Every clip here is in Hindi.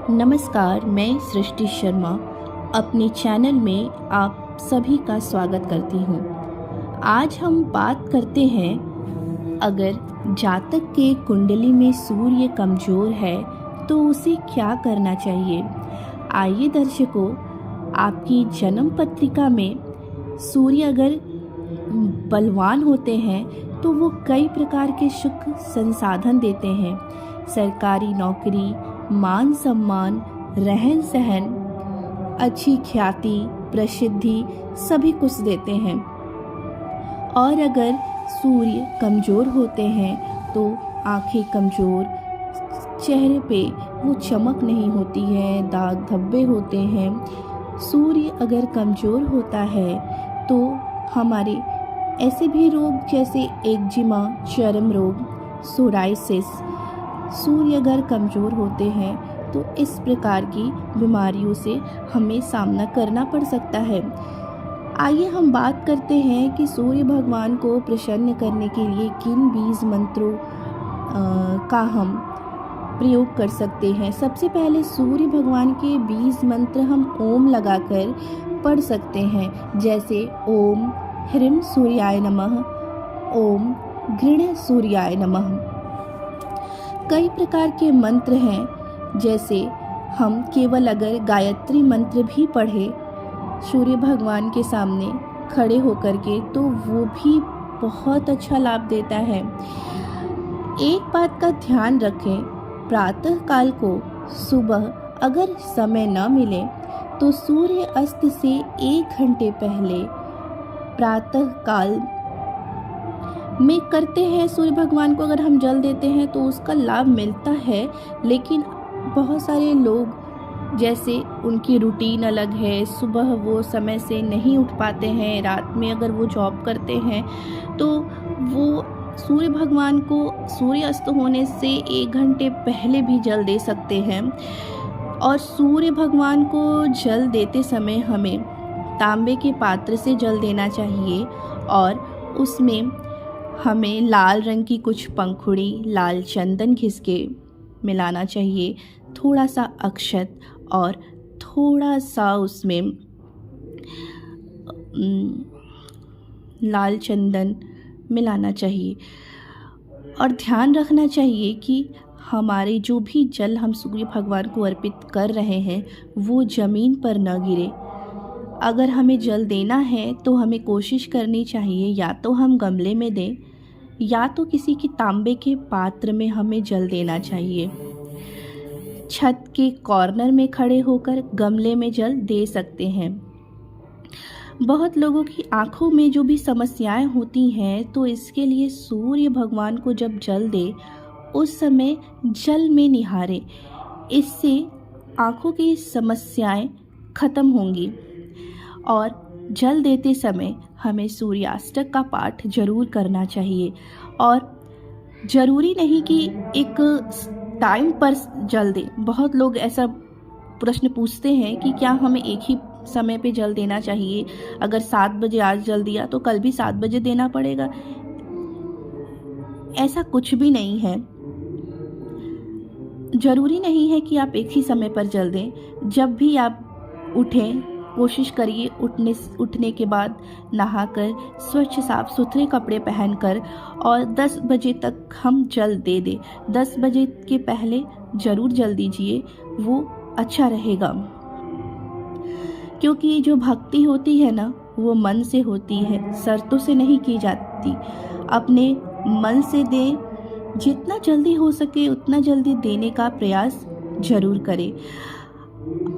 नमस्कार, मैं सृष्टि शर्मा अपने चैनल में आप सभी का स्वागत करती हूँ। आज हम बात करते हैं, अगर जातक के कुंडली में सूर्य कमज़ोर है तो उसे क्या करना चाहिए। आइए दर्शकों, आपकी जन्म पत्रिका में सूर्य अगर बलवान होते हैं तो वो कई प्रकार के सुख संसाधन देते हैं। सरकारी नौकरी, मान सम्मान, रहन सहन, अच्छी ख्याति, प्रसिद्धि सभी कुछ देते हैं। और अगर सूर्य कमज़ोर होते हैं तो आंखें कमज़ोर, चेहरे पे वो चमक नहीं होती है, दाग धब्बे होते हैं। सूर्य अगर कमज़ोर होता है तो हमारे ऐसे भी रोग जैसे एक्जिमा, चर्म रोग, सोराइसिस, सूर्य अगर कमज़ोर होते हैं तो इस प्रकार की बीमारियों से हमें सामना करना पड़ सकता है। आइए हम बात करते हैं कि सूर्य भगवान को प्रसन्न करने के लिए किन बीज मंत्रों का हम प्रयोग कर सकते हैं। सबसे पहले सूर्य भगवान के बीज मंत्र हम ओम लगाकर पढ़ सकते हैं, जैसे ओम ह्रीं सूर्याय नमः, ओम गृण सूर्याय नमः। कई प्रकार के मंत्र हैं, जैसे हम केवल अगर गायत्री मंत्र भी पढ़े सूर्य भगवान के सामने खड़े होकर के तो वो भी बहुत अच्छा लाभ देता है। एक बात का ध्यान रखें, प्रातः काल को सुबह अगर समय न मिले तो सूर्य अस्त से 1 घंटे पहले प्रातः काल में करते हैं सूर्य भगवान को अगर हम जल देते हैं तो उसका लाभ मिलता है। लेकिन बहुत सारे लोग, जैसे उनकी रूटीन अलग है, सुबह वो समय से नहीं उठ पाते हैं, रात में अगर वो जॉब करते हैं तो वो सूर्य भगवान को सूर्य अस्त होने से 1 घंटे पहले भी जल दे सकते हैं। और सूर्य भगवान को जल देते समय हमें तांबे के पात्र से जल देना चाहिए और उसमें हमें लाल रंग की कुछ पंखुड़ी, लाल चंदन घिस के मिलाना चाहिए, थोड़ा सा अक्षत और थोड़ा सा उसमें लाल चंदन मिलाना चाहिए। और ध्यान रखना चाहिए कि हमारे जो भी जल हम सूर्य भगवान को अर्पित कर रहे हैं वो ज़मीन पर न गिरे। अगर हमें जल देना है तो हमें कोशिश करनी चाहिए या तो हम गमले में दें या तो किसी की तांबे के पात्र में हमें जल देना चाहिए। छत के कॉर्नर में खड़े होकर गमले में जल दे सकते हैं। बहुत लोगों की आंखों में जो भी समस्याएं होती हैं तो इसके लिए सूर्य भगवान को जब जल दे उस समय जल में निहारे, इससे आंखों की समस्याएं खत्म होंगी। और जल देते समय हमें सूर्याष्टक का पाठ जरूर करना चाहिए। और ज़रूरी नहीं कि एक टाइम पर जल दें। बहुत लोग ऐसा प्रश्न पूछते हैं कि क्या हमें एक ही समय पे जल देना चाहिए, अगर 7 बजे आज जल दिया तो कल भी 7 बजे देना पड़ेगा। ऐसा कुछ भी नहीं है। ज़रूरी नहीं है कि आप एक ही समय पर जल दें। जब भी आप उठें, कोशिश करिए उठने के बाद नहाकर स्वच्छ साफ सुथरे कपड़े पहनकर और 10 बजे तक हम जल दे दें। 10 बजे के पहले ज़रूर जल दीजिए, वो अच्छा रहेगा। क्योंकि ये जो भक्ति होती है ना, वो मन से होती है, शर्तों से नहीं की जाती। अपने मन से दें, जितना जल्दी हो सके उतना जल्दी देने का प्रयास ज़रूर करें।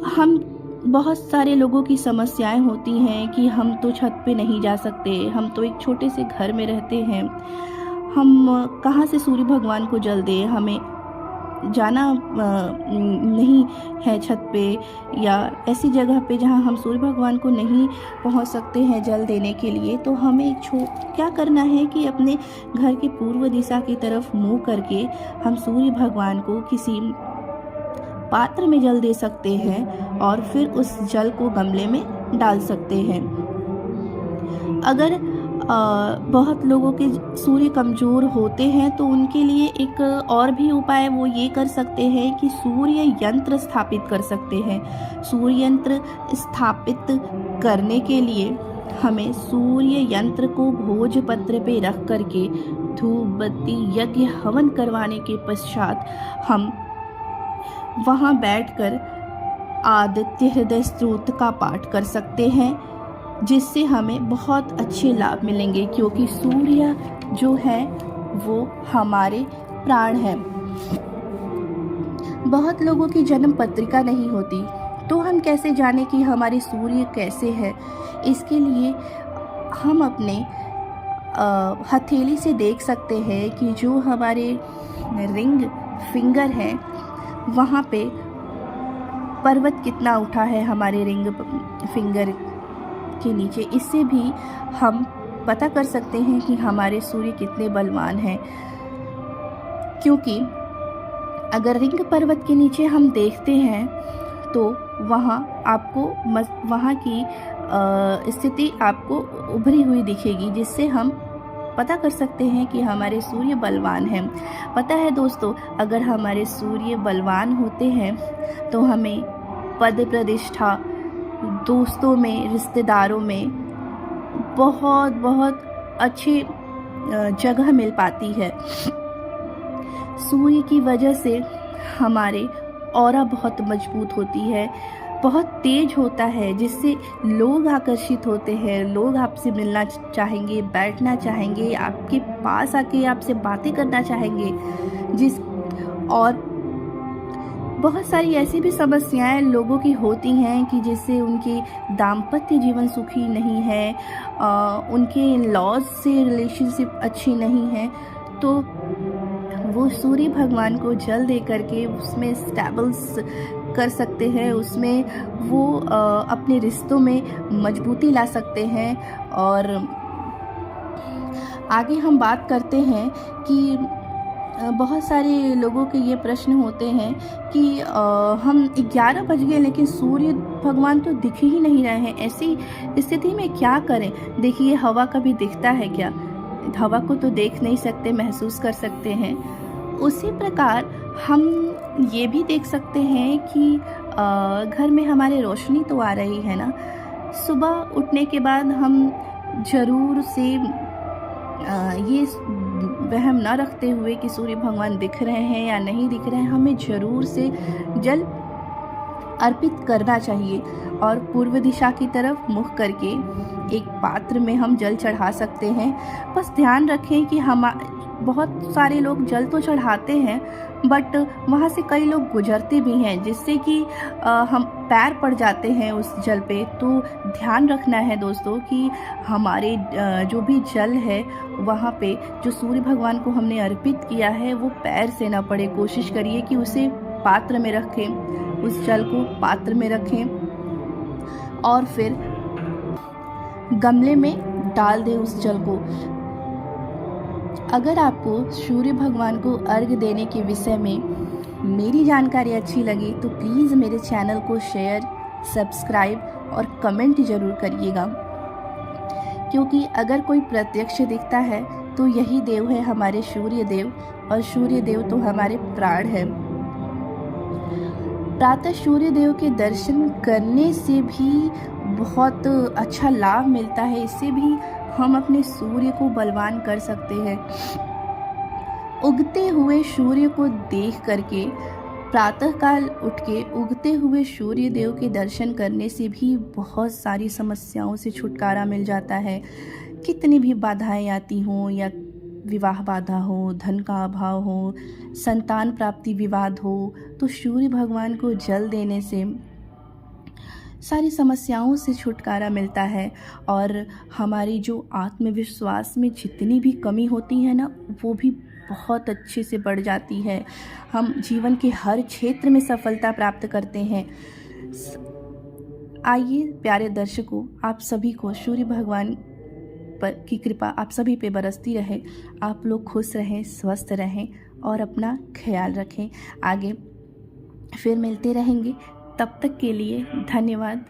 हम बहुत सारे लोगों की समस्याएं होती हैं कि हम तो छत पे नहीं जा सकते, हम तो एक छोटे से घर में रहते हैं, हम कहाँ से सूर्य भगवान को जल दें, हमें जाना नहीं है छत पे या ऐसी जगह पे जहाँ हम सूर्य भगवान को नहीं पहुँच सकते हैं जल देने के लिए। तो हमें क्या करना है कि अपने घर के पूर्व दिशा की तरफ मुँह करके हम सूर्य भगवान को किसी पात्र में जल दे सकते हैं और फिर उस जल को गमले में डाल सकते हैं। अगर बहुत लोगों के सूर्य कमज़ोर होते हैं तो उनके लिए एक और भी उपाय वो ये कर सकते हैं कि सूर्य यंत्र स्थापित कर सकते हैं। सूर्य यंत्र स्थापित करने के लिए हमें सूर्य यंत्र को भोजपत्र पे रख करके धूप बत्ती यज्ञ हवन करवाने के पश्चात हम वहाँ बैठकर आदित्य हृदय स्तोत्र का पाठ कर सकते हैं, जिससे हमें बहुत अच्छे लाभ मिलेंगे, क्योंकि सूर्य जो है वो हमारे प्राण है। बहुत लोगों की जन्म पत्रिका नहीं होती, तो हम कैसे जाने कि हमारे सूर्य कैसे है। इसके लिए हम अपने हथेली से देख सकते हैं कि जो हमारे रिंग फिंगर है वहाँ पे पर्वत कितना उठा है हमारे रिंग फिंगर के नीचे। इससे भी हम पता कर सकते हैं कि हमारे सूर्य कितने बलवान हैं, क्योंकि अगर रिंग पर्वत के नीचे हम देखते हैं तो वहाँ आपको वहाँ की स्थिति आपको उभरी हुई दिखेगी, जिससे हम पता कर सकते हैं कि हमारे सूर्य बलवान हैं। पता है दोस्तों, अगर हमारे सूर्य बलवान होते हैं तो हमें पद प्रतिष्ठा, दोस्तों में, रिश्तेदारों में बहुत बहुत अच्छी जगह मिल पाती है। सूर्य की वजह से हमारे ऑरा बहुत मजबूत होती है, बहुत तेज होता है, जिससे लोग आकर्षित होते हैं, लोग आपसे मिलना चाहेंगे, बैठना चाहेंगे, आपके पास आके आपसे बातें करना चाहेंगे। और बहुत सारी ऐसी भी समस्याएं लोगों की होती हैं कि जिससे उनकी दाम्पत्य जीवन सुखी नहीं है, उनके लॉज से रिलेशनशिप अच्छी नहीं है, तो वो सूर्य भगवान को जल दे करके उसमें स्टेबल्स कर सकते हैं, उसमें वो अपने रिश्तों में मजबूती ला सकते हैं। और आगे हम बात करते हैं कि बहुत सारे लोगों के ये प्रश्न होते हैं कि हम 11 बज गए लेकिन सूर्य भगवान तो दिख ही नहीं रहे हैं, ऐसी स्थिति में क्या करें। देखिए, हवा कभी दिखता है क्या? हवा को तो देख नहीं सकते, महसूस कर सकते हैं। उसी प्रकार हम ये भी देख सकते हैं कि घर में हमारे रोशनी तो आ रही है ना। सुबह उठने के बाद हम ज़रूर से ये वहम न रखते हुए कि सूर्य भगवान दिख रहे हैं या नहीं दिख रहे हैं, हमें ज़रूर से जल अर्पित करना चाहिए और पूर्व दिशा की तरफ मुख करके एक पात्र में हम जल चढ़ा सकते हैं। बस ध्यान रखें कि बहुत सारे लोग जल तो चढ़ाते हैं, बट वहाँ से कई लोग गुजरते भी हैं, जिससे कि हम पैर पड़ जाते हैं उस जल पे। तो ध्यान रखना है दोस्तों कि हमारे जो भी जल है वहाँ पे जो सूर्य भगवान को हमने अर्पित किया है वो पैर से ना पड़े। कोशिश करिए कि उसे पात्र में रखें, उस जल को पात्र में रखें और फिर गमले में डाल दें उस जल को। अगर आपको सूर्य भगवान को अर्घ्य देने के विषय में मेरी जानकारी अच्छी लगी तो प्लीज़ मेरे चैनल को शेयर, सब्सक्राइब और कमेंट ज़रूर करिएगा, क्योंकि अगर कोई प्रत्यक्ष दिखता है तो यही देव है हमारे सूर्य देव, और सूर्य देव तो हमारे प्राण हैं। प्रातः सूर्य देव के दर्शन करने से भी बहुत अच्छा लाभ मिलता है। इससे भी हम अपने सूर्य को बलवान कर सकते हैं। उगते हुए सूर्य को देख करके प्रातःकाल उठ के उगते हुए सूर्य देव के दर्शन करने से भी बहुत सारी समस्याओं से छुटकारा मिल जाता है। कितनी भी बाधाएं आती हों, या विवाह बाधा हो, धन का अभाव हो, संतान प्राप्ति विवाद हो, तो सूर्य भगवान को जल देने से सारी समस्याओं से छुटकारा मिलता है। और हमारी जो आत्मविश्वास में जितनी भी कमी होती है ना, वो भी बहुत अच्छे से बढ़ जाती है। हम जीवन के हर क्षेत्र में सफलता प्राप्त करते हैं। आइए प्यारे दर्शकों, आप सभी को सूर्य भगवान पर की कृपा आप सभी पे बरसती रहे। आप लोग खुश रहें, स्वस्थ रहें और अपना ख्याल रखें। आगे फिर मिलते रहेंगे, तब तक के लिए धन्यवाद।